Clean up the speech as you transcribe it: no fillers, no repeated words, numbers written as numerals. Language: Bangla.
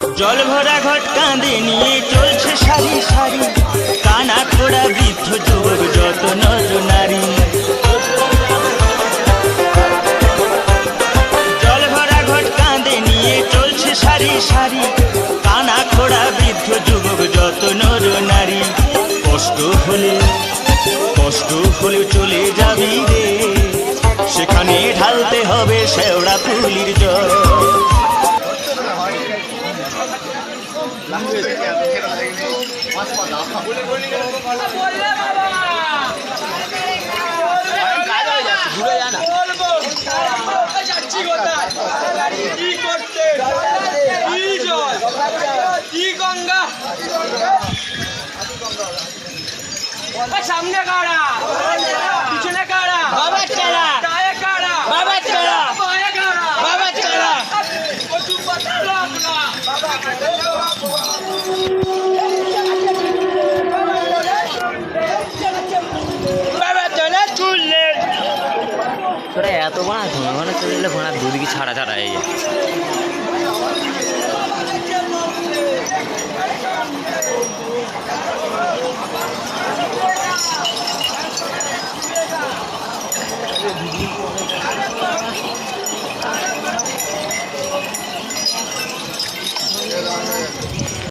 জল ভরা ঘট কাঁধে নিয়ে চলছে সারি সারি, কানা খোড়া বৃদ্ধ যুবক যত নর নারী। জল ভরা ঘট কাঁধে নিয়ে চলছে সারি সারি, কানা খোড়া বৃদ্ধ যুবক যত নর নারী। কষ্ট হলে চলে যাবি রে, সেখানে ঢালতে হবে শেওড়া ফুলির জল। সামনে কাড়া, পিছনে কাড়া, বাবার কাড়া, গায়ে কাড়া, বাবার কাড়া, পায়ে কাড়া, বাবার কাড়া, কচু পাতা লাগলা, বাবা কাড়া। বাবা চলে চুললে তোরা এত বড় ঘন চলে ঘোড়া দুদিকে ছাড়া ছাড়া এই